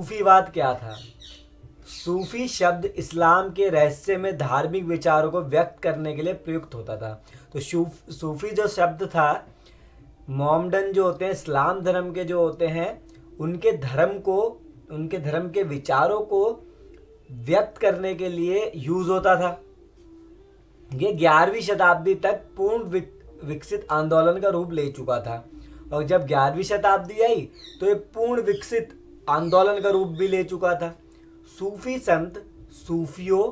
सूफीवाद क्या था? सूफी शब्द इस्लाम के रहस्य में धार्मिक विचारों को व्यक्त करने के लिए प्रयुक्त होता था। तो सूफी जो शब्द था, मोहम्मडन जो होते हैं, इस्लाम धर्म के जो होते हैं, उनके धर्म के विचारों को व्यक्त करने के लिए यूज होता था। ये 11वीं शताब्दी तक पूर्ण विकसित आंदोलन का रूप ले चुका था, और जब 11वीं शताब्दी आई तो ये पूर्ण विकसित आंदोलन का रूप भी ले चुका था। सूफी संत सूफियों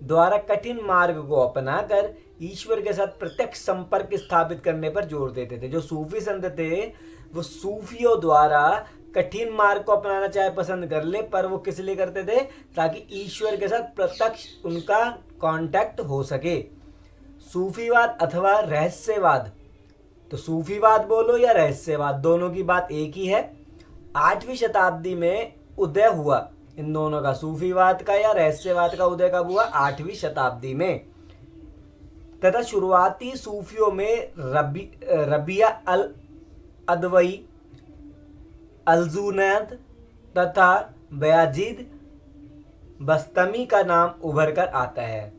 द्वारा कठिन मार्ग को अपनाकर ईश्वर के साथ प्रत्यक्ष संपर्क स्थापित करने पर जोर देते थे। जो सूफी संत थे वो सूफियों द्वारा कठिन मार्ग को अपनाना चाहे पसंद कर ले, पर वो किस लिए करते थे? ताकि ईश्वर के साथ प्रत्यक्ष उनका कांटेक्ट हो सके। सूफीवाद अथवा रहस्यवाद, तो सूफीवाद बोलो या रहस्यवाद, दोनों की बात एक ही है। 8वीं शताब्दी में उदय हुआ इन दोनों का, सूफीवाद का या रहस्यवाद का उदय कब हुआ? 8वीं शताब्दी में। तथा शुरुआती सूफियों में रबिया अल अदवई, अलजुनैद तथा बयाजीद बस्तमी का नाम उभर कर आता है।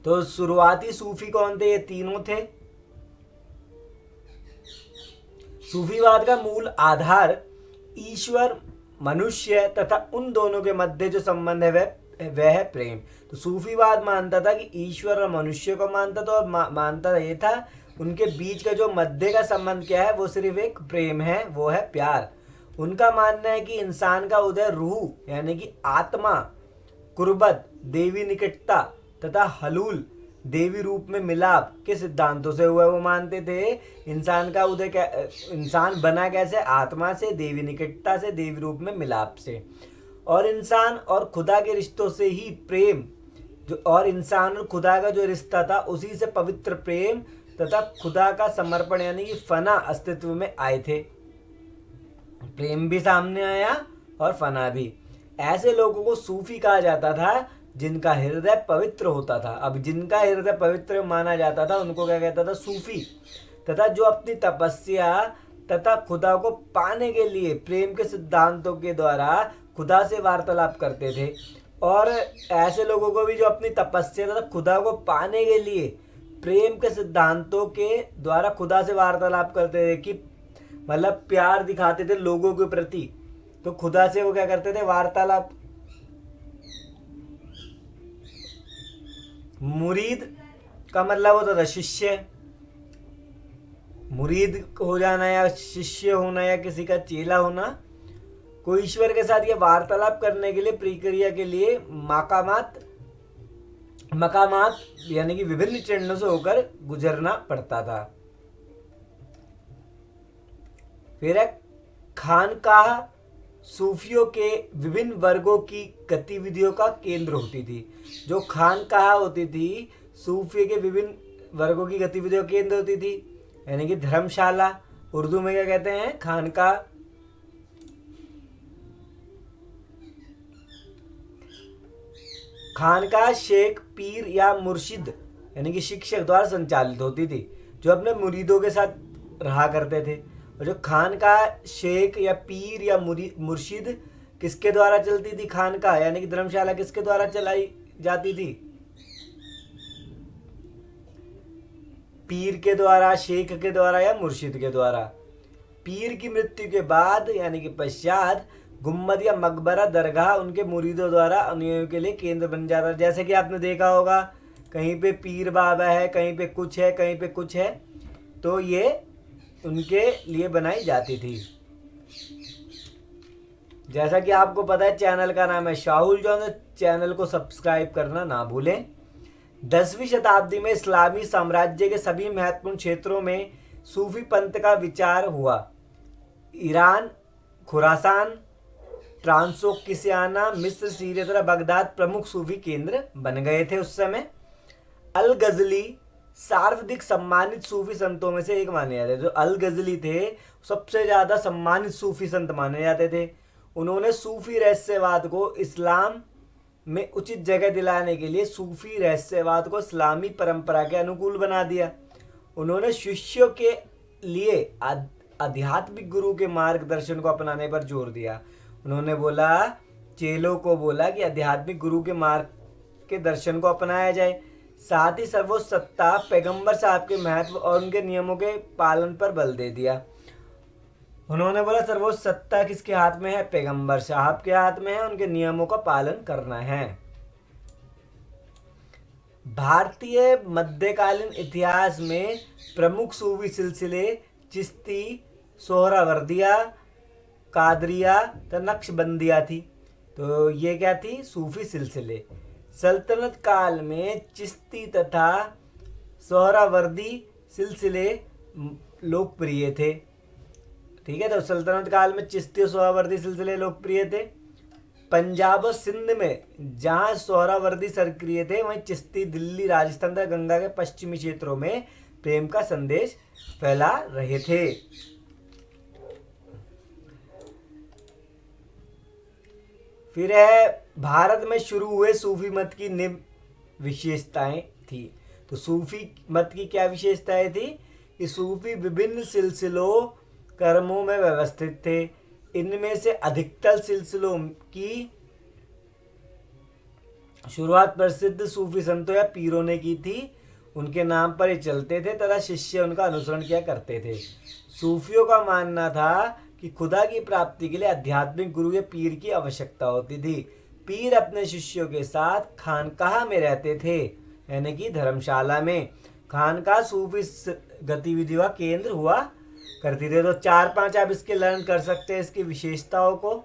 तो शुरुआती सूफी कौन थे? ये तीनों थे। सूफीवाद का मूल आधार ईश्वर, मनुष्य तथा उन दोनों के मध्य जो संबंध है वह है प्रेम। तो सूफीवाद मानता था कि ईश्वर और मनुष्य को मानता था, और मानता ये था उनके बीच का जो मध्य का संबंध क्या है, वो सिर्फ एक प्रेम है, वो है प्यार। उनका मानना है कि इंसान का उदय रूह यानी कि आत्मा, कुर्बत, देवी निकटता तथा हलूल, देवी रूप में मिलाप के सिद्धांतों से हुआ। वो मानते थे इंसान का उदय इंसान बना कैसे? आत्मा से, देवी निकटता से, देवी रूप में मिलाप से, और इंसान और खुदा के रिश्तों से ही प्रेम और इंसान और खुदा का जो रिश्ता था उसी से पवित्र प्रेम तथा खुदा का समर्पण यानी कि फना अस्तित्व में आए थे। प्रेम भी सामने आया और फना भी। ऐसे लोगों को सूफी कहा जाता था जिनका हृदय पवित्र होता था। अब जिनका हृदय पवित्र माना जाता था उनको क्या कहता था? सूफी। तथा जो अपनी तपस्या तथा खुदा को पाने के लिए प्रेम के सिद्धांतों के द्वारा खुदा से वार्तालाप करते थे। और ऐसे लोगों को भी जो अपनी तपस्या तथा खुदा को पाने के लिए प्रेम के सिद्धांतों के द्वारा खुदा से वार्तालाप करते थे, कि मतलब प्यार दिखाते थे लोगों के प्रति, तो खुदा से वो क्या करते थे? वार्तालाप। मुरीद का मतलब होता था शिष्य। मुरीद हो जाना या शिष्य होना या किसी का चेला होना, कोई ईश्वर के साथ ये वार्तालाप करने के लिए प्रक्रिया के लिए मकामात यानी कि विभिन्न चरणों से होकर गुजरना पड़ता था। फिर है खानकाह, सूफियों के विभिन्न वर्गों की गतिविधियों का केंद्र होती थी। जो खानकाह होती थी सूफी के विभिन्न वर्गों की गतिविधियों का केंद्र होती थी, यानी कि धर्मशाला, उर्दू में क्या कहते हैं? खानकाह। खानकाह शेख, पीर या मुर्शिद यानी कि शिक्षक द्वारा संचालित होती थी, जो अपने मुरीदों के साथ रहा करते थे। और जो खानकाह शेख या पीर या मुर्शिद किसके द्वारा चलती थी? खानकाह यानी कि धर्मशाला किसके द्वारा चलाई जाती थी? पीर के द्वारा, शेख के द्वारा या मुर्शिद के द्वारा। पीर की मृत्यु के बाद यानी कि पश्चात गुम्मद या मकबरा दरगाह उनके मुरीदों द्वारा अनुयायियों के लिए केंद्र बन जाता। जैसे कि आपने देखा होगा कहीं पे पीर बाबा है, कहीं पे कुछ है, कहीं पे कुछ है, तो ये उनके लिए बनाई जाती थी। जैसा कि आपको पता है चैनल का नाम है शाहुल जॉन, चैनल को सब्सक्राइब करना ना भूलें। 10वीं शताब्दी में इस्लामी साम्राज्य के सभी महत्वपूर्ण क्षेत्रों में सूफी पंथ का विचार हुआ। ईरान, खुरासान, ट्रांसोक्सियाना, मिस्र, सीरिया तथा बगदाद प्रमुख सूफी केंद्र बन गए थे उस समय। अल गजली सर्वाधिक सम्मानित सूफी संतों में से एक माने जाते थे। जो अल गजली थे सबसे ज्यादा सम्मानित सूफी संत माने जाते थे। उन्होंने सूफी रहस्यवाद को इस्लाम में उचित जगह दिलाने के लिए सूफी रहस्यवाद को इस्लामी परंपरा के अनुकूल बना दिया। उन्होंने शिष्यों के लिए आध्यात्मिक गुरु के मार्गदर्शन को अपनाने पर जोर दिया। उन्होंने बोला, चेलों को बोला कि आध्यात्मिक गुरु के मार्ग के दर्शन को अपनाया जाए, साथ ही सर्वोच्च सत्ता पैगंबर साहब के महत्व और उनके नियमों के पालन पर बल दे दिया। उन्होंने बोला सर्वोच्च सत्ता किसके हाथ में है? पैगंबर साहब के हाथ में है, उनके नियमों का पालन करना है। भारतीय मध्यकालीन इतिहास में प्रमुख सूफी सिलसिले चिश्ती, सोहरावर्दिया, कादरिया तथा नक्शबंदिया थी। तो ये क्या थी? सूफी सिलसिले। सल्तनत काल में चिश्ती तथा सोहरावर्दी सिलसिले लोकप्रिय थे। ठीक है, तो सल्तनत काल में चिश्ती और सोहरावर्दी सिलसिले लोकप्रिय थे। पंजाब और सिंध में जहां सोहरावर्दी सक्रिय थे, वहीं चिश्ती दिल्ली, राजस्थान तथा गंगा के पश्चिमी क्षेत्रों में प्रेम का संदेश फैला रहे थे। फिर है भारत में शुरू हुए सूफी मत की निम्न विशेषताएं थी। तो सूफी मत की क्या विशेषताएं थी? कि सूफी विभिन्न सिलसिलों कर्मों में व्यवस्थित थे। इनमें से अधिकतर सिलसिलों की शुरुआत प्रसिद्ध सूफी संतों या पीरों ने की थी। उनके नाम पर ये चलते थे तथा शिष्य उनका अनुसरण किया करते थे। सूफियों का मानना था कि खुदा की प्राप्ति के लिए आध्यात्मिक गुरु या पीर की आवश्यकता होती थी। पीर अपने शिष्यों के साथ खानकाह में रहते थे, यानी कि धर्मशाला में। खानकाह सूफी गतिविधियों का केंद्र हुआ करती थी। तो 4-5 आप इसके लर्न कर सकते हैं, इसकी विशेषताओं को।